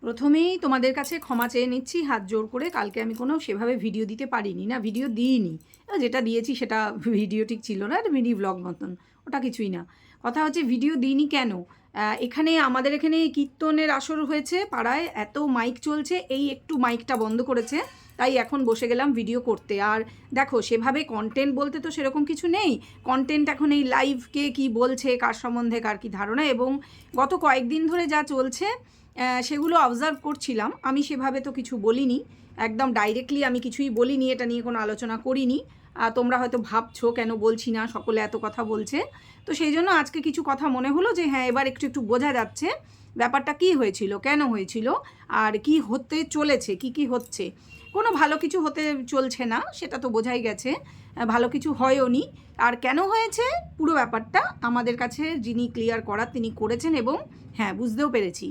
প্রথমেই তোমাদের কাছে ক্ষমা চেয়ে নিচ্ছি হাত জোর করে। কালকে আমি কোনো সেভাবে ভিডিও দিতে পারিনি, না ভিডিও দিইনি, যেটা দিয়েছি সেটা ভিডিও ঠিক ছিল না, এটা মিনি ব্লগ মতন, ওটা কিছুই না। কথা হচ্ছে ভিডিও দিইনি কেন, এখানে আমাদের এখানে কীর্তনের আসর হয়েছে পাড়ায়, এত মাইক চলছে, এই একটু মাইকটা বন্ধ করেছে, তাই এখন বসে গেলাম ভিডিও করতে। আর দেখো সেভাবে কন্টেন্ট বলতে তো সেরকম কিছু নেই। কন্টেন্ট এখন এই লাইভকে কি বলছে, কার সম্বন্ধে কার কী ধারণা, এবং গত কয়েকদিন ধরে যা চলছে সেগুলো অবজার্ভ করছিলাম। আমি সেভাবে তো কিছু বলিনি, একদম ডাইরেক্টলি আমি কিছুই বলিনি, এটা নিয়ে কোনো আলোচনা করিনি। তোমরা হয়তো ভাবছো কেন বলছি না, সকলে এত কথা বলছে, তো সেই জন্য আজকে কিছু কথা মনে হলো যে হ্যাঁ এবার একটু একটু বোঝা যাচ্ছে ব্যাপারটা কী হয়েছিল, কেন হয়েছিল, আর কি হতে চলেছে, কি হচ্ছে। কোনো ভালো কিছু হতে চলছে না, সেটা তো বোঝাই গেছে, ভালো কিছু হয়ও নি। আর কেন হয়েছে পুরো ব্যাপারটা আমাদের কাছে যিনি ক্লিয়ার করার তিনি করেছেন, এবং হ্যাঁ বুঝতেও পেরেছি।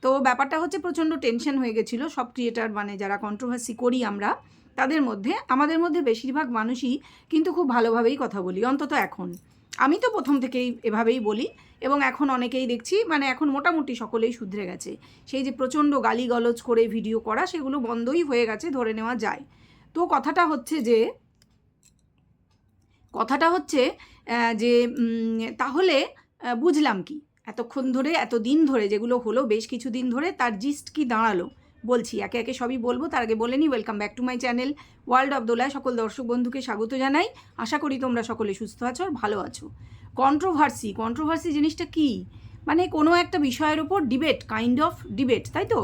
তো ব্যাপারটা হচ্ছে প্রচণ্ড টেনশন হয়ে গেছিলো সব ক্রিয়েটার, মানে যারা কন্ট্রোভার্সি করি আমরা তাদের মধ্যে। আমাদের মধ্যে বেশিরভাগ মানুষই কিন্তু খুব ভালোভাবেই কথা বলি, অন্তত এখন। আমি তো প্রথম থেকেই এভাবেই বলি, এবং এখন অনেকেই দেখছি মানে এখন মোটামুটি সকলেই শুধরে গেছে। সেই যে প্রচণ্ড গালিগলজ করে ভিডিও করা, সেগুলো বন্ধই হয়ে গেছে ধরে নেওয়া যায়। তো কথাটা হচ্ছে যে তাহলে বুঝলাম কি এতক্ষণ ধরে, এতদিন ধরে যেগুলো হলো, বেশ কিছু দিন ধরে, তার জিস্ট কি দাঁড়ালো বলছি, একে একে সবই বলবো। তার আগে বলে নিই, welcome back to my channel world of দোলায়। সকল দর্শক বন্ধুকে স্বাগত জানাই। আশা করি তোমরা সকলে সুস্থ আছো আর ভালো আছো। কন্ট্রোভার্সি জিনিসটা কি, মানে কোনো একটা বিষয়ের ওপর ডিবেট, কাইন্ড অফ ডিবেট, তাই তো?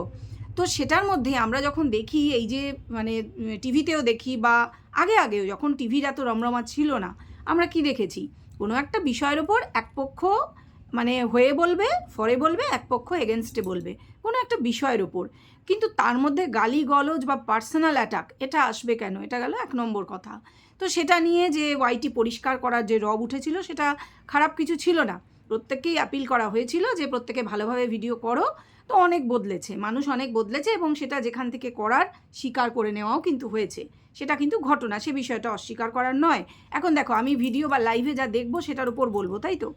তো সেটার মধ্যে আমরা যখন দেখি, এই যে মানে টিভিতেও দেখি, বা আগেও যখন টিভির এত রমরমা ছিল না, আমরা কি দেখেছি, কোনো একটা বিষয়ের ওপর এক পক্ষ মানে হয়ে বলবে, ফরে বলবে, এক পক্ষ এগেনস্টে বলবে কোনো একটা বিষয়ের ওপর, কিন্তু তার মধ্যে গালি গলজ বা পার্সোনাল অ্যাটাক এটা আসবে কেন, এটা গেল এক নম্বর কথা। তো সেটা নিয়ে যে ওয়াইটি পরিষ্কার করার যে রব উঠেছিল, সেটা খারাপ কিছু ছিল না। প্রত্যেককেই অ্যাপিল করা হয়েছিল যে প্রত্যেকে ভালোভাবে ভিডিও করো। তো অনেক বদলেছে, মানুষ অনেক বদলেছে, এবং সেটা যেখান থেকে করার স্বীকার করে নেওয়াও কিন্তু হয়েছে। সেটা কিন্তু ঘটনা, সে বিষয়টা অস্বীকার করার নয়। এখন দেখো, আমি ভিডিও বা লাইভে যা দেখবো সেটার উপর বলবো, তাই তো?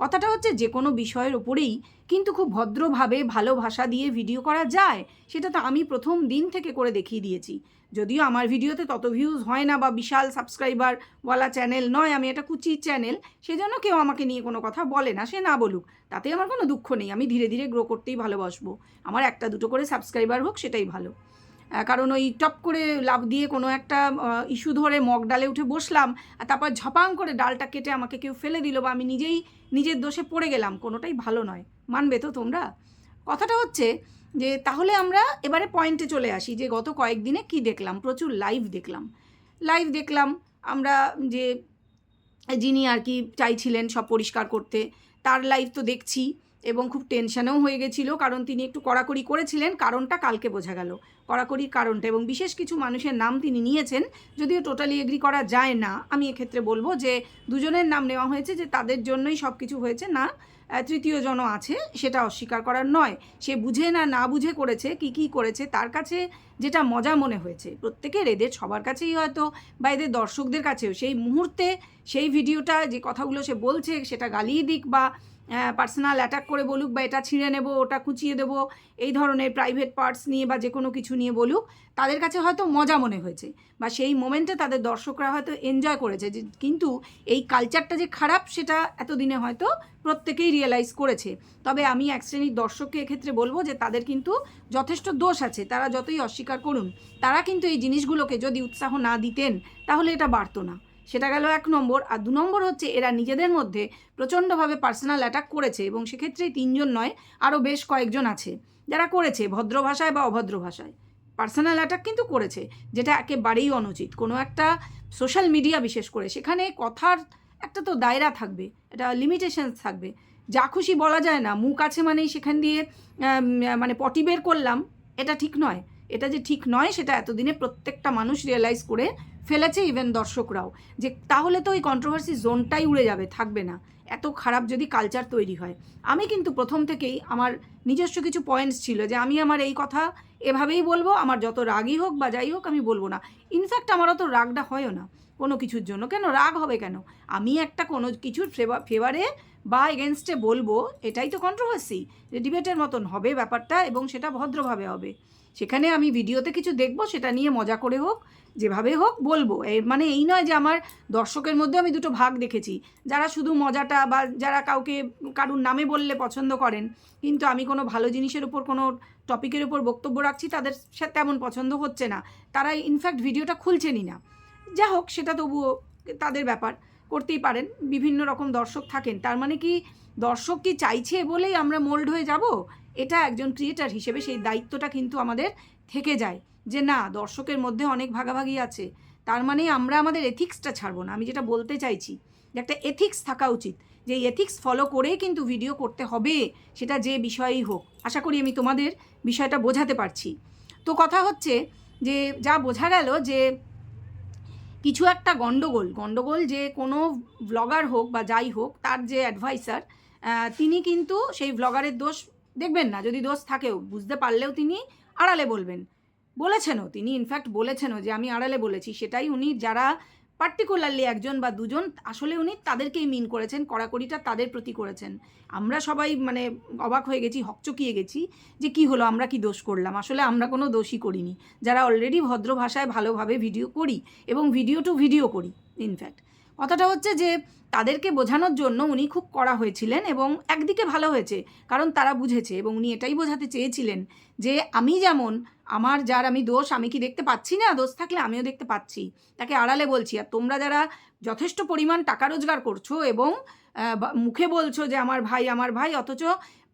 কথাটা হচ্ছে যে কোনো বিষয়ের ওপরেই কিন্তু খুব ভদ্রভাবে ভালো ভাষা দিয়ে ভিডিও করা যায়, সেটা তো আমি প্রথম দিন থেকে করে দেখিয়ে দিয়েছি। যদিও আমার ভিডিওতে তত ভিউজ হয় না, বা বিশাল সাবস্ক্রাইবারওয়ালা চ্যানেল নয়, আমি একটা কুচি চ্যানেল, সেজন্য কেউ আমাকে নিয়ে কোনো কথা বলে না, সে না বলুক, তাতে আমার কোনো দুঃখ নেই। আমি ধীরে ধীরে গ্রো করতেই ভালোবাসবো, আমার একটা দুটো করে সাবস্ক্রাইবার হোক সেটাই ভালো। কারণ ওই টপ করে লাফ দিয়ে কোনো একটা ইস্যু ধরে মগ ডালে উঠে বসলাম, আর তারপর ঝপাং করে ডালটা কেটে আমাকে কেউ ফেলে দিল, বা আমি নিজেই নিজের দোষে পড়ে গেলাম, কোনোটাই ভালো নয়। মানবে তো তোমরা? কথাটা হচ্ছে যে তাহলে আমরা এবারে পয়েন্টে চলে আসি, যে গত কয়েকদিনে কি দেখলাম। প্রচুর লাইভ দেখলাম আমরা, যে যিনি আর কি চাইছিলেন সব পরিষ্কার করতে, তার লাইভ তো দেখছি, এবং খুব টেনশানেও হয়ে গেছিলো, কারণ তিনি একটু কড়াকড়ি করেছিলেন। কারণটা কালকে বোঝা গেল, কড়াকড়ির কারণটা, এবং বিশেষ কিছু মানুষের নাম তিনি নিয়েছেন, যদিও টোটালি এগ্রি করা যায় না। আমি এক্ষেত্রে বলবো যে দুজনের নাম নেওয়া হয়েছে, যে তাদের জন্যই সব কিছু হয়েছে, না তৃতীয় জনও আছে, সেটা অস্বীকার করার নয়। সে বুঝে না বুঝে করেছে, কি করেছে, তার কাছে যেটা মজা মনে হয়েছে, প্রত্যেকের, এদের সবার কাছেই হয়তো, বা এদের দর্শকদের কাছেও সেই মুহূর্তে সেই ভিডিওটা যে কথাগুলো সে বলছে, সেটা গালিয়ে দিক বা পার্সোনাল অ্যাটাক করে বলুক, বা এটা ছিঁড়ে নেব, ওটা কুচিয়ে দেবো, এই ধরনের প্রাইভেট পার্টস নিয়ে বা যে কোনো কিছু নিয়ে বলুক, তাদের কাছে হয়তো মজা মনে হয়েছে, বা সেই মোমেন্টে তাদের দর্শকরা হয়তো এনজয় করেছে। যে কিন্তু এই কালচারটা যে খারাপ, সেটা এতদিনে হয়তো প্রত্যেকেই রিয়েলাইজ করেছে। তবে আমি এক শ্রেণীর দর্শককে এক্ষেত্রে বলবো যে তাদের কিন্তু যথেষ্ট দোষ আছে, তারা যতই অস্বীকার করুন, তারা কিন্তু এই জিনিসগুলোকে যদি উৎসাহ না দিতেন, তাহলে এটা বাড়তো না। সেটা গেল এক নম্বর। আর দু নম্বর হচ্ছে, এরা নিজেদের মধ্যে প্রচণ্ডভাবে পার্সোনাল অ্যাটাক করেছে, এবং সেক্ষেত্রে তিনজন নয়, আরও বেশ কয়েকজন আছে যারা করেছে, ভদ্র ভাষায় বা অভদ্র ভাষায় পার্সোনাল অ্যাটাক কিন্তু করেছে, যেটা একেবারেই অনুচিত। কোনো একটা সোশ্যাল মিডিয়া বিশেষ করে, সেখানে কথার একটা তো দায়রা থাকবে, একটা লিমিটেশনস থাকবে। যা খুশি বলা যায় না, মুখ আছে মানেই সেখান দিয়ে মানে পটি বের করলাম, এটা ঠিক নয়। এটা যে ঠিক নয়, সেটা এতদিনে প্রত্যেকটা মানুষ রিয়েলাইজ করে ফেলেছে, ইভেন দর্শকরাও, যে তাহলে তো ওই কন্ট্রোভার্সি জোনটাই উড়ে যাবে, থাকবে না, এত খারাপ যদি কালচার তৈরি হয়। আমি কিন্তু প্রথম থেকেই আমার নিজস্ব কিছু পয়েন্টস ছিল, যে আমি আমার এই কথা এভাবেই বলবো, আমার যত রাগই হোক বা যাই হোক আমি বলবো না। ইনফ্যাক্ট আমার অত রাগটা হয়ও না কোনো কিছুর জন্য। কেন রাগ হবে কেন? আমি একটা কোনো কিছুর ফেভারে বা এগেনস্টে বলবো, এটাই তো কন্ট্রোভার্সি, যে ডিবেটের মতন হবে ব্যাপারটা এবং সেটা ভদ্রভাবে হবে। সেখানে আমি ভিডিওতে কিছু দেখবো, সেটা নিয়ে মজা করে হোক, যেভাবে হোক বলবো। এর মানে এই নয় যে আমার দর্শকের মধ্যে আমি দুটো ভাগ দেখেছি, যারা শুধু মজাটা বা যারা কাউকে কারুর নামে বললে পছন্দ করেন, কিন্তু আমি কোনো ভালো জিনিসের উপর কোনো টপিকের উপর বক্তব্য রাখছি তাদের তেমন পছন্দ হচ্ছে না, তারা ইনফ্যাক্ট ভিডিওটা খুলছেনই না। যা হোক, সেটা তবুও তাদের ব্যাপার, করতেই পারেন, বিভিন্ন রকম দর্শক থাকেন। তার মানে কি দর্শক কি চাইছে বলেই আমরা মোল্ড হয়ে যাব? এটা একজন ক্রিয়েটার হিসেবে সেই দায়িত্বটা কিন্তু আমাদের থেকে যায়, যে না, দর্শকের মধ্যে অনেক ভাগাভাগি আছে, তার মানে আমরা আমাদের এথিক্সটা ছাড়বো না। আমি যেটা বলতে চাইছি যে একটা এথিক্স থাকা উচিত, যে এথিক্স ফলো করেই কিন্তু ভিডিও করতে হবে, সেটা যে বিষয়েই হোক। আশা করি আমি তোমাদের বিষয়টা বোঝাতে পারছি। তো কথা হচ্ছে যে যা বোঝা গেল যে কিছু একটা গণ্ডগোল যে কোনো ব্লগার হোক বা যাই হোক, তার যে অ্যাডভাইসার, তিনি কিন্তু সেই ব্লগারের দোষ দেখবেন না, যদি দোষ থাকেও বুঝতে পারলেও তিনি আড়ালে বলেছেনও, তিনি ইনফ্যাক্ট বলেছেনও যে আমি আড়ালে বলেছি। সেটাই উনি, যারা পার্টিকুলারলি একজন বা দুজন, আসলে উনি তাদেরকেই মিন করেছেন, কড়াকড়িটা তাদের প্রতি করেছেন। আমরা সবাই মানে অবাক হয়ে গেছি, হকচকিয়ে গেছি যে কি হলো, আমরা কি দোষ করলাম? আসলে আমরা কোনো দোষই করিনি, যারা অলরেডি ভদ্র ভাষায় ভালোভাবে ভিডিও করি এবং ভিডিও টু ভিডিও করি। ইনফ্যাক্ট কথাটা হচ্ছে যে তাদেরকে বোঝানোর জন্য উনি খুব কড়া হয়েছিলেন, এবং একদিকে ভালো হয়েছে, কারণ তারা বুঝেছে, এবং উনি এটাই বোঝাতে চেয়েছিলেন যে আমি যেমন, আমি দোষ আমি কি দেখতে পাচ্ছি না? দোষ থাকলে আমিও দেখতে পাচ্ছি, তাকে আড়ালে বলছি। আর তোমরা যারা যথেষ্ট পরিমাণ টাকা রোজগার করছো এবং মুখে বলছো যে আমার ভাই, অথচ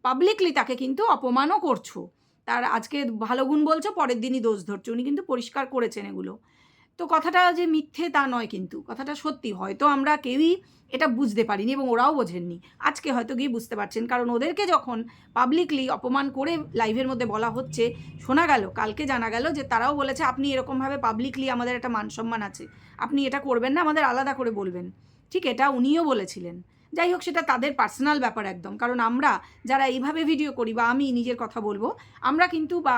পাবলিকলি তাকে কিন্তু অপমানও করছো, তার আজকে ভালো গুণ বলছো, পরের দিনই দোষ ধরছো। উনি কিন্তু পরিষ্কার করেছেন এগুলো। তো কথাটা যে মিথ্যে তা নয়, কিন্তু কথাটা সত্যি। হয়তো আমরা কেউই এটা বুঝতে পারিনি এবং ওরাও বোঝেননি, আজকে হয়তো গিয়ে বুঝতে পারছেন, কারণ ওদেরকে যখন পাবলিকলি অপমান করে লাইভের মধ্যে বলা হচ্ছে, শোনা গেল, কালকে জানা গেল যে তারাও বলেছে আপনি এরকমভাবে পাবলিকলি, আমাদের একটা মান সম্মান আছে, আপনি এটা করবেন না, আমাদের আলাদা করে বলবেন। ঠিক, এটা উনিও বলেছিলেন। যাই হোক, সেটা তাদের পার্সোনাল ব্যাপার একদম, কারণ আমরা যারা এইভাবে ভিডিও করি, বা আমি নিজের কথা বলবো,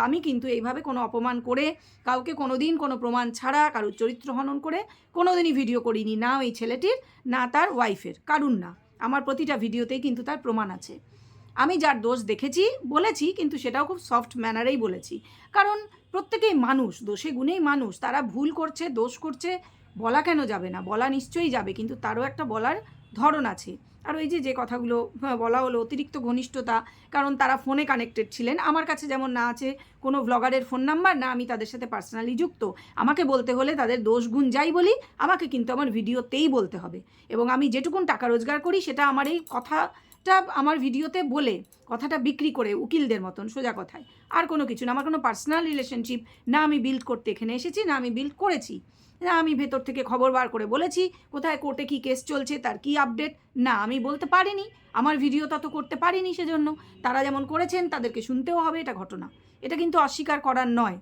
আমি কিন্তু এইভাবে কোনো অপমান করে, কাউকে কোনো দিন কোনো প্রমাণ ছাড়া, কারোর চরিত্র হনন করে কোনো দিনই ভিডিও করিনি, না ওই ছেলেটির, না তার ওয়াইফের, কারুর না। আমার প্রতিটা ভিডিওতেই কিন্তু তার প্রমাণ আছে। আমি যার দোষ দেখেছি বলেছি, কিন্তু সেটাও খুব সফট ম্যানারেই বলেছি, কারণ প্রত্যেকেই মানুষ, দোষে গুণেই মানুষ, তারা ভুল করছে, দোষ করছে, বলা কেন যাবে না? বলা নিশ্চয়ই যাবে, কিন্তু তারও একটা বলার ধরন আছে। আর ওই যে কথাগুলো বলা হলো, অতিরিক্ত ঘনিষ্ঠতা, কারণ তারা ফোনে কানেক্টেড ছিলেন। আমার কাছে যেমন না আছে কোনো ব্লগারের ফোন নাম্বার, না আমি তাদের সাথে পার্সোনালি যুক্ত। আমাকে বলতে হলে তাদের দোষ গুণ যাই বলি, আমাকে কিন্তু আমার ভিডিওতেই বলতে হবে, এবং আমি যেটুকুন টাকা রোজগার করি সেটা আমার এই কথাটা আমার ভিডিওতে বলে, কথাটা বিক্রি করে উকিলদের মতন, সোজা কথায়, আর কোনো কিছু না। আমার কোনো পার্সোনাল রিলেশনশিপ না আমি বিল্ড করতে এখানে এসেছি, না আমি বিল্ড করেছি, না আমি ভেতর থেকে খবর বার করে বলেছি কোথায় কোর্টে কী কেস চলছে, তার কী আপডেট, না আমি বলতে পারিনি, আমার ভিডিও তত করতে পারিনি। সেজন্য তারা যেমন করেছেন তাদেরকে শুনতেও হবে, এটা ঘটনা, এটা কিন্তু অস্বীকার করার নয়।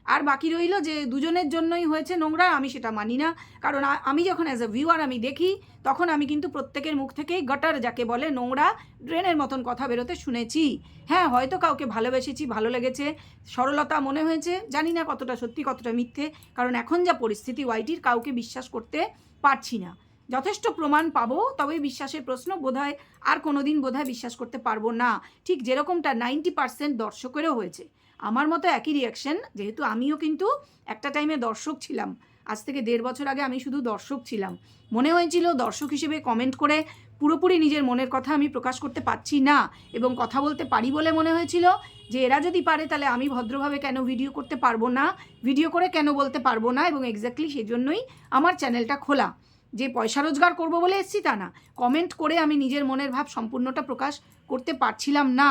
আর বাকি রইল যে দুজনের জন্যই হয়েছে নোংরা, আমি সেটা মানি না, কারণ আমি যখন অ্যাজ এ ভিউয়ার আমি দেখি, তখন আমি কিন্তু প্রত্যেকের মুখ থেকেই গটার, যাকে বলে নোংরা ড্রেনের মতন কথা বেরোতে শুনেছি। হ্যাঁ, হয়তো কাউকে ভালোবেসেছি, ভালো লেগেছে, সরলতা মনে হয়েছে, জানি না কতটা সত্যি কতটা মিথ্যে, কারণ এখন যা পরিস্থিতি ওয়াইটির, কাউকে বিশ্বাস করতে পারছি না। যথেষ্ট প্রমাণ পাবো তবেই বিশ্বাসের প্রশ্ন, বোধহয় আর কোনো দিন বোধহয় বিশ্বাস করতে পারবো না। ঠিক যেরকমটা 90% দর্শকেরও হয়েছে, আমার মতো একই রিয়াকশন, যেহেতু আমিও কিন্তু একটা টাইমে দর্শক ছিলাম। আজ থেকে 1.5 বছর আগে আমি শুধু দর্শক ছিলাম। মনে হয়েছিল দর্শক হিসেবে কমেন্ট করে পুরোপুরি নিজের মনের কথা আমি প্রকাশ করতে পারছি না, এবং কথা বলতে পারি বলে মনে হয়েছিল যে এরা যদি পারে তাহলে আমি ভদ্রভাবে কেন ভিডিও করতে পারবো না, ভিডিও করে কেন বলতে পারবো না। এবং এক্স্যাক্টলি সেই জন্যই আমার চ্যানেলটা খোলা, যে পয়সা রোজগার করবো বলে এসছি তা না, কমেন্ট করে আমি নিজের মনের ভাব সম্পূর্ণটা প্রকাশ করতে পারছিলাম না,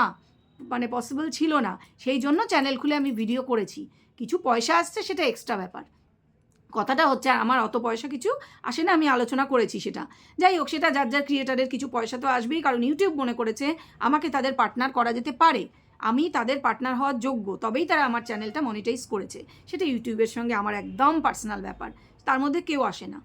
মানে পসিবল ছিল না। সেই জন্য চ্যানেল খুলে আমি ভিডিও করেছি, কিছু পয়সা আসছে সেটা এক্সট্রা ব্যাপার। কথাটা হচ্ছে আমার অত পয়সা কিছু আসে না, আমি আলোচনা করেছি সেটা। যাই হোক, সেটা যার যার ক্রিয়েটারের কিছু পয়সা তো আসবেই, কারণ ইউটিউব মনে করেছে আমাকে তাদের পার্টনার করা যেতে পারে, আমি তাদের পার্টনার হওয়ার যোগ্য, তবেই তারা আমার চ্যানেলটা মনিটাইজ করেছে। সেটা ইউটিউবের সঙ্গে আমার একদম পার্সোনাল ব্যাপার, তার মধ্যে কেউ আসে না।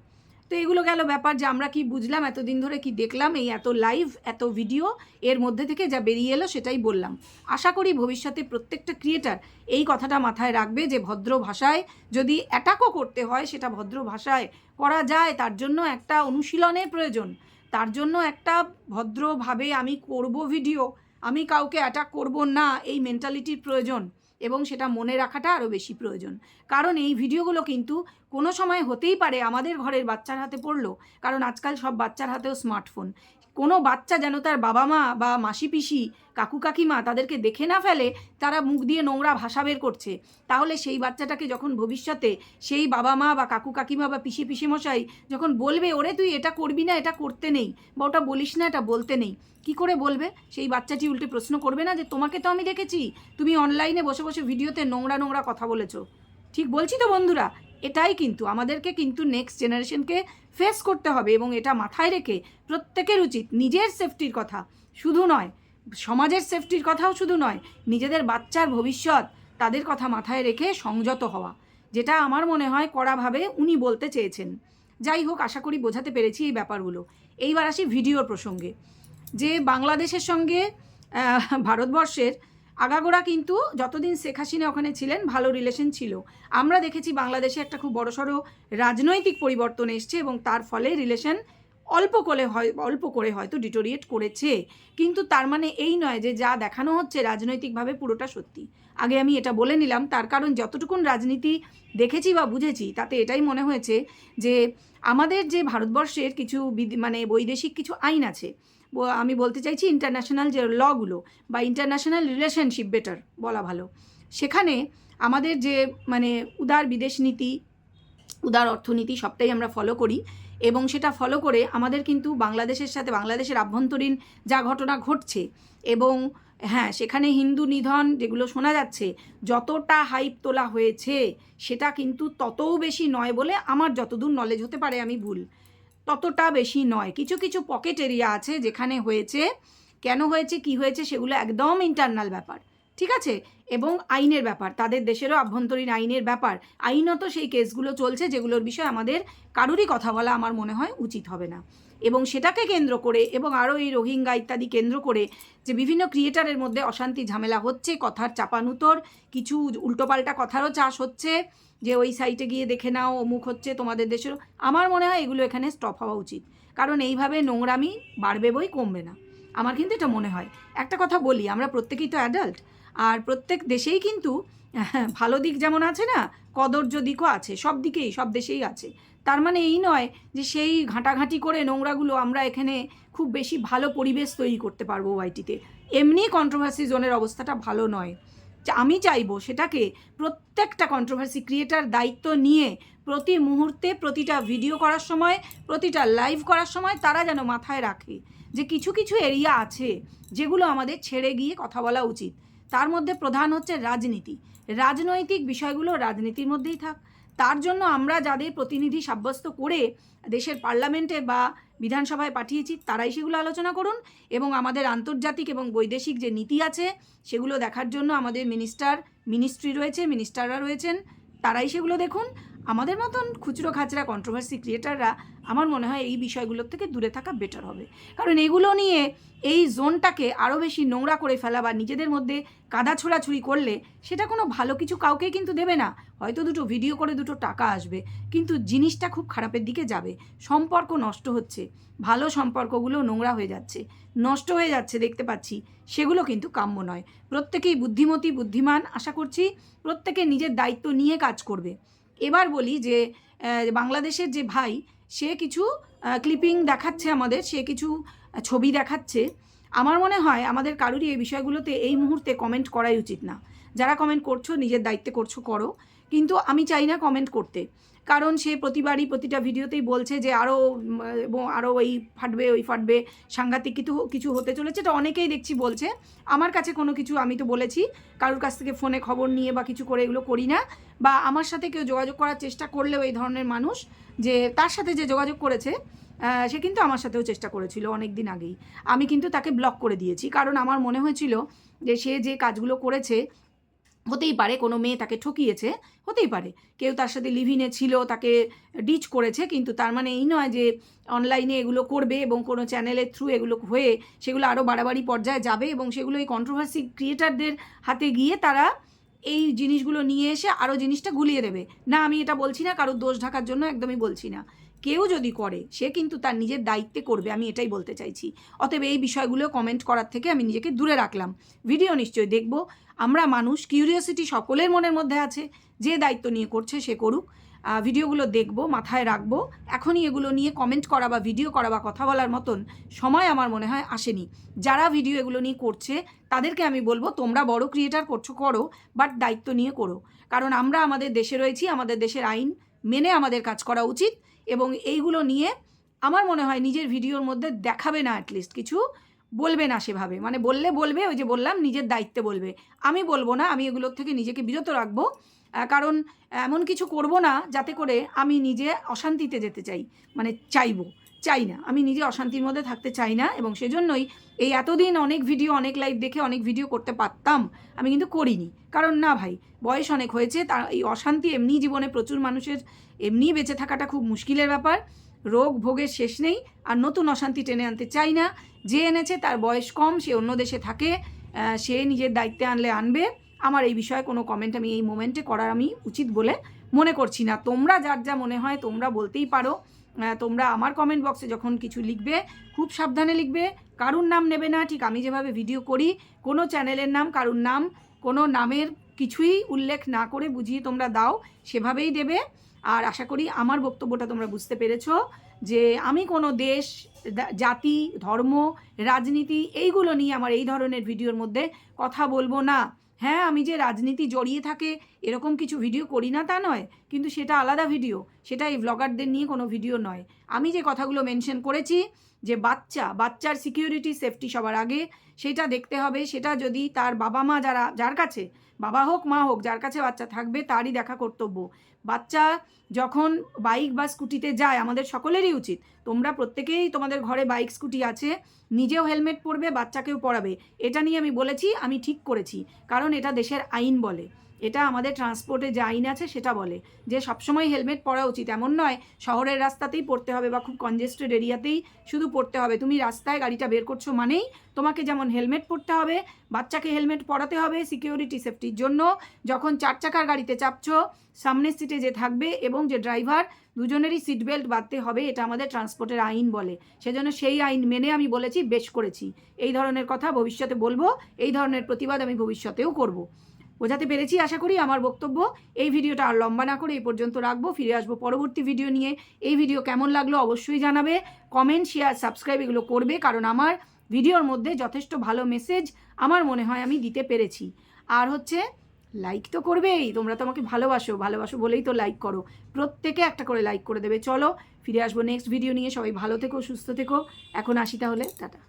তো এগুলো গেল ব্যাপার, যে আমরা কি বুঝলাম এতদিন ধরে, কি দেখলাম, এই এত লাইভ এত ভিডিও, এর মধ্যে থেকে যা বেরিয়ে এলো সেটাই বললাম। আশা করি ভবিষ্যতে প্রত্যেকটা ক্রিয়েটার এই কথাটা মাথায় রাখবে, যে ভদ্র ভাষায় যদি অ্যাটাকও করতে হয়, সেটা ভদ্র ভাষায় করা যায়, তার জন্য একটা অনুশীলনের প্রয়োজন। তার জন্য একটা ভদ্রভাবে আমি করব ভিডিও, আমি কাউকে অ্যাটাক করব না, এই মেন্টালিটির প্রয়োজন এবং সেটা মনে রাখাটা আরও বেশি প্রয়োজন। কারণ এই ভিডিওগুলো কিন্তু কোনো সময় হতেই পারে আমাদের ঘরের বাচ্চার হাতে পড়লো, কারণ আজকাল সব বাচ্চার হাতেও স্মার্টফোন। কোনো বাচ্চা যেন তার বাবা মা বা মাসি পিসি কাকু কাকিমা তাদেরকে দেখে না ফেলে তারা মুখ দিয়ে নোংরা ভাষা বের করছে। তাহলে সেই বাচ্চাটাকে যখন ভবিষ্যতে সেই বাবা মা বা কাকু কাকিমা বা পিসি পিসিমশাই যখন বলবে, ওরে তুই এটা করবি না, এটা করতে নেই, বা ওটা বলিস না, এটা বলতে নেই, কি করে বলবে? সেই বাচ্চাটি উল্টে প্রশ্ন করবে না যে তোমাকে তো আমি দেখেছি তুমি অনলাইনে বসে বসে ভিডিওতে নোংরা নোংরা কথা বলেছো। ঠিক বলছি তো বন্ধুরা? এটাই কিন্তু আমাদেরকে কিন্তু নেক্সট জেনারেশনকে ফেস করতে হবে এবং এটা মাথায় রেখে প্রত্যেকের উচিত নিজের সেফটির কথা শুধু নয়, সমাজের সেফটির কথাও শুধু নয়, নিজেদের বাচ্চার ভবিষ্যৎ তাদের কথা মাথায় রেখে সংযত হওয়া, যেটা আমার মনে হয় কড়াভাবে উনি বলতে চেয়েছেন। যাই হোক, আশা করি বোঝাতে পেরেছি এই ব্যাপারগুলো। এইবার আসি ভিডিওর প্রসঙ্গে। যে বাংলাদেশের সঙ্গে ভারতবর্ষের আগাগোড়া কিন্তু যতদিন শেখ হাসিনা ওখানে ছিলেন ভালো রিলেশন ছিল। আমরা দেখেছি বাংলাদেশে একটা খুব বড়সড় রাজনৈতিক পরিবর্তন এসছে এবং তার ফলে রিলেশন অল্প করে হয়তো ডিটোরিয়েট করেছে, কিন্তু তার মানে এই নয় যে যা দেখানো হচ্ছে রাজনৈতিকভাবে পুরোটা সত্যি। আগে আমি এটা বলে নিলাম, তার কারণ যতটুকুন রাজনীতি দেখেছি বা বুঝেছি তাতে এটাই মনে হয়েছে যে আমাদের যে ভারতবর্ষের কিছু বৈদেশিক কিছু আইন আছে, আমি বলতে চাইছি ইন্টারন্যাশনাল যে লগুলো বা ইন্টারন্যাশনাল রিলেশনশিপ বেটার বলা ভালো, সেখানে আমাদের যে উদার বিদেশ নীতি, উদার অর্থনীতি সবটাই আমরা ফলো করি এবং সেটা ফলো করে আমাদের কিন্তু বাংলাদেশের সাথে বাংলাদেশের আভ্যন্তরীণ যা ঘটনা ঘটছে এবং হ্যাঁ সেখানে হিন্দু নিধন যেগুলো শোনা যাচ্ছে, যতটা হাইপ তোলা হয়েছে সেটা কিন্তু ততও বেশি নয় বলে আমার যতদূর নলেজ হতে পারে, আমি ভুল, ততটা বেশি নয়। কিছু কিছু পকেট এরিয়া আছে যেখানে হয়েছে, কেন হয়েছে কী হয়েছে সেগুলো একদম ইন্টারনাল ব্যাপার, ঠিক আছে, এবং আইনের ব্যাপার, তাদের দেশেরও আভ্যন্তরীণ আইনের ব্যাপার, আইনত সেই কেসগুলো চলছে যেগুলোর বিষয়ে আমাদের কারোরই কথা বলা আমার মনে হয় উচিত হবে না। এবং সেটাকে কেন্দ্র করে এবং আরও এই রোহিঙ্গা ইত্যাদি কেন্দ্র করে যে বিভিন্ন ক্রিয়েটারের মধ্যে অশান্তি ঝামেলা হচ্ছে, কথার চাপানুতর, কিছু উল্টোপাল্টা কথারও চাষ হচ্ছে যে ওই সাইটে গিয়ে দেখে নাও অমুক হচ্ছে তোমাদের দেশের, আমার মনে হয় এগুলো এখানে স্টপ হওয়া উচিত। কারণ এইভাবে নোংরামি বাড়বে বই কমবে না, আমার কিন্তু এটা মনে হয়। একটা কথা বলি, আমরা প্রত্যেকেই তো অ্যাডাল্ট, আর প্রত্যেক দেশেই কিন্তু ভালো দিক যেমন আছে না, কদর্য দিকও আছে, সব দিকেই সব দেশেই আছে। তার মানে এই নয় যে সেই ঘাঁটাঘাঁটি করে নোংরাগুলো আমরা এখানে খুব বেশি ভালো পরিবেশ তৈরি করতে পারবো ওয়াইটিতে। এমনি কন্ট্রোভার্সি জোনের অবস্থাটা ভালো নয়। আমি চাইবো সেটাকে প্রত্যেকটা কন্ট্রোভার্সি ক্রিয়েটার দায়িত্ব নিয়ে প্রতি মুহূর্তে প্রতিটা ভিডিও করার সময়, প্রতিটা লাইভ করার সময় তারা যেন মাথায় রাখে যে কিছু কিছু এরিয়া আছে যেগুলো আমাদের ছেড়ে গিয়ে কথা বলা উচিত। তার মধ্যে প্রধান হচ্ছে রাজনীতি, রাজনৈতিক বিষয়গুলো রাজনীতির মধ্যেই থাক। তার জন্য আমরা যাদের প্রতিনিধি সাব্যস্ত করে দেশের পার্লামেন্টে বা বিধানসভায় পাঠিয়েছি তারাই সেগুলো আলোচনা করুন এবং আমাদের আন্তর্জাতিক এবং বৈদেশিক যে নীতি আছে সেগুলো দেখার জন্য আমাদের মিনিস্ট্রি রয়েছে, মিনিস্টাররা রয়েছেন, তারাই সেগুলো দেখুন। আমাদের মতন খুচরো খাচরা কন্ট্রোভার্সি ক্রিয়েটাররা আমার মনে হয় এই বিষয়গুলোর থেকে দূরে থাকা বেটার হবে। কারণ এগুলো নিয়ে এই জোনটাকে আরও বেশি নোংরা করে ফেলা বা নিজেদের মধ্যে কাদা ছোড়াছুড়ি করলে সেটা কোনো ভালো কিছু কাউকে কিন্তু দেবে না। হয়তো দুটো ভিডিও করে দুটো টাকা আসবে, কিন্তু জিনিসটা খুব খারাপের দিকে যাবে, সম্পর্ক নষ্ট হচ্ছে, ভালো সম্পর্কগুলো নোংরা হয়ে যাচ্ছে, নষ্ট হয়ে যাচ্ছে দেখতে পাচ্ছি, সেগুলো কিন্তু কাম্য নয়। প্রত্যেকেই বুদ্ধিমতী বুদ্ধিমান, আশা করছি প্রত্যেকে নিজের দায়িত্ব নিয়ে কাজ করবে। এবার বলি যে বাংলাদেশের যে ভাই, সে কিছু ক্লিপিং দেখাচ্ছে আমাদের, সে কিছু ছবি দেখাচ্ছে। আমার মনে হয় আমাদের কারোরই এই বিষয়গুলোতে এই মুহূর্তে কমেন্ট করাই উচিত না। যারা কমেন্ট করছো নিজের দায়িত্বে করছো করো, কিন্তু আমি চাই না কমেন্ট করতে, কারণ সে প্রতিবারই প্রতিটা ভিডিওতেই বলছে যে আরও এই ফাটবে ওই ফাটবে, সাংঘাতিক কিছু হতে চলেছে। এটা অনেকেই দেখছি বলছে, আমার কাছে কোনো কিছু, আমি তো বলেছি কারোর কাছ থেকে ফোনে খবর নিয়ে বা কিছু করে এগুলো করি না, বা আমার সাথে কেউ যোগাযোগ করার চেষ্টা করলেও এই ধরনের মানুষ, যে তার সাথে যে যোগাযোগ করেছে সে কিন্তু আমার সাথেও চেষ্টা করেছিল অনেক দিন আগেই, আমি কিন্তু তাকে ব্লক করে দিয়েছি। কারণ আমার মনে হয়েছিল যে সে যে কাজগুলো করেছে, হতেই পারে কোনো মেয়ে তাকে ঠকিয়েছে, হতেই পারে কেউ তার সাথে লিভিনে ছিল, তাকে ডিচ করেছে, কিন্তু তার মানে এই নয় যে অনলাইনে এগুলো করবে এবং কোনো চ্যানেলের থ্রু এগুলো হয়ে সেগুলো আরও বাড়াবাড়ি পর্যায়ে যাবে এবং সেগুলো এই কন্ট্রোভার্সি ক্রিয়েটারদের হাতে গিয়ে তারা এই জিনিসগুলো নিয়ে এসে আরও জিনিসটা গুলিয়ে দেবে। না, আমি এটা বলছি না কারোর দোষ ঢাকার জন্য, একদমই বলছি না, কেউ যদি করে সে কিন্তু তার নিজের দায়িত্বে করবে, আমি এটাই বলতে চাইছি। অতএব এই বিষয়গুলো কমেন্ট করার থেকে আমি নিজেকে দূরে রাখলাম। ভিডিও নিশ্চয়ই দেখব, আমরা মানুষ, কিউরিওসিটি সকলের মনের মধ্যে আছে, যে দায়িত্ব নিয়ে করছে সে করুক। ভিডিওগুলো দেখব, মাথায় রাখবো। এখনই এগুলো নিয়ে কমেন্ট করা বা ভিডিও করা বা কথা বলার মতন সময় আমার মনে হয় আসেনি। যারা ভিডিও এগুলো নিয়ে করছে তাদেরকে আমি বলবো, তোমরা বড় ক্রিয়েটার করছো করো, বাট দায়িত্ব নিয়ে করো। কারণ আমরা আমাদের দেশে রয়েছি, আমাদের দেশের আইন মেনে আমাদের কাজ করা উচিত। এবং এইগুলো নিয়ে আমার মনে হয় নিজের ভিডিওর মধ্যে দেখাবে না, অ্যাটলিস্ট কিছু বলবে না সেভাবে, মানে বলবে ওই যে বললাম নিজের দায়িত্বে বলবে। আমি বলবো না, আমি এগুলোর থেকে নিজেকে বিরত রাখবো। কারণ এমন কিছু করব না যাতে করে আমি নিজে অশান্তিতে যেতে চাই না, আমি নিজে অশান্তির মধ্যে থাকতে চাই না। এবং সেজন্যই এই এতদিন অনেক ভিডিও, অনেক লাইভ দেখে অনেক ভিডিও করতে পারতাম, আমি কিন্তু করিনি। কারণ না ভাই, বয়স অনেক হয়েছে, তার এই অশান্তি এমনি জীবনে প্রচুর মানুষের এমনি বেঁচে থাকাটা খুব মুশকিলের ব্যাপার, রোগ ভোগের শেষ নেই। আর নতুন অশান্তি টেনে আনতে চাই না। যে এনেছে তার বয়স কম, সে অন্য দেশে থাকে, সে নিজের দায়িত্বে আনলে আনবে। আমার এই বিষয়ে কোনো কমেন্ট আমি এই মোমেন্টে করার আমি উচিত বলে মনে করছি না। তোমরা যার যা মনে হয় তোমরা বলতেই পারো। তোমরা আমার কমেন্ট বক্সে যখন কিছু লিখবে খুব সাবধানে লিখবে, কারুর নাম নেবে না। ঠিক আমি যেভাবে ভিডিও করি, কোনো চ্যানেলের নাম, কারুর নাম, কোনো নামের কিছুই উল্লেখ না করে বুঝিয়ে তোমরা দাও, সেভাবেই দেবে। আর আশা করি আমার বক্তব্যটা তোমরা বুঝতে পেরেছো, যে আমি কোনো দেশ, জাতি, ধর্ম, রাজনীতি এইগুলো নিয়ে আমার এই ধরনের ভিডিওর মধ্যে কথা বলবো না। হ্যাঁ, আমি যে রাজনীতি জড়িয়ে থাকে এরকম কিছু ভিডিও করি না তা নয়, কিন্তু সেটা আলাদা ভিডিও, সেটা এই ব্লগারদের নিয়ে কোনো ভিডিও নয়। আমি যে কথাগুলো মেনশন করেছি, যে বাচ্চার সিকিউরিটি, সেফটি সবার আগে, সেটা দেখতে হবে। সেটা যদি তার বাবা মা, যার কাছে, বাবা হোক মা হোক, যার কাছে বাচ্চা থাকবে তারই দেখা কর্তব্য। বাচ্চা যখন বাইক বা স্কুটিতে যায়, আমাদের সকলেরই উচিত, তোমরা প্রত্যেকেই তোমাদের ঘরে বাইক স্কুটি আছে, নিজেও হেলমেট পরবে, বাচ্চাকেও পরাবে। এটা নিয়ে আমি বলেছি, আমি ঠিক করেছি, কারণ এটা দেশের আইন বলে, এটা আমাদের ট্রান্সপোর্টে যে আইন আছে সেটা বলে যে সবসময় হেলমেট পরা উচিত। এমন নয় শহরের রাস্তাতেই পড়তে হবে বা খুব কনজেস্টেড এরিয়াতেই শুধু পড়তে হবে। তুমি রাস্তায় গাড়িটা বের করছো মানেই তোমাকে যেমন হেলমেট পরতে হবে, বাচ্চাকে হেলমেট পরাতে হবে সিকিউরিটি, সেফটির জন্য। যখন 4 চাকার গাড়িতে চাপছো, সামনের সিটে যে থাকবে এবং যে ড্রাইভার, দুজনেরই সিট বেল্ট বাঁধতে হবে, এটা আমাদের ট্রান্সপোর্টের আইন বলে। সেজন্য সেই আইন মেনে আমি বলেছি, বেশ করেছি। এই ধরনের কথা ভবিষ্যতে বলবো, এই ধরনের প্রতিবাদ আমি ভবিষ্যতেও করব। বোঝাতে পেরেছি আশা করি আমার বক্তব্য। এই ভিডিওটা আর লম্বা না করে এই পর্যন্ত রাখবো, ফিরে আসবো পরবর্তী ভিডিও নিয়ে। এই ভিডিও কেমন লাগলো অবশ্যই জানাবে, কমেন্ট, শেয়ার, সাবস্ক্রাইব এগুলো করবে, কারণ আমার ভিডিওর মধ্যে যথেষ্ট ভালো মেসেজ আমার মনে হয় আমি দিতে পেরেছি। আর হচ্ছে লাইক তো করবেই, তোমরা তো আমাকে ভালোবাসো বলেই তো লাইক করো। প্রত্যেকে একটা করে লাইক করে দেবে। চলো ফিরে আসবো নেক্সট ভিডিও নিয়ে, সবাই ভালো থেকো, সুস্থ থেকো। এখন আসি তাহলে, টাটা।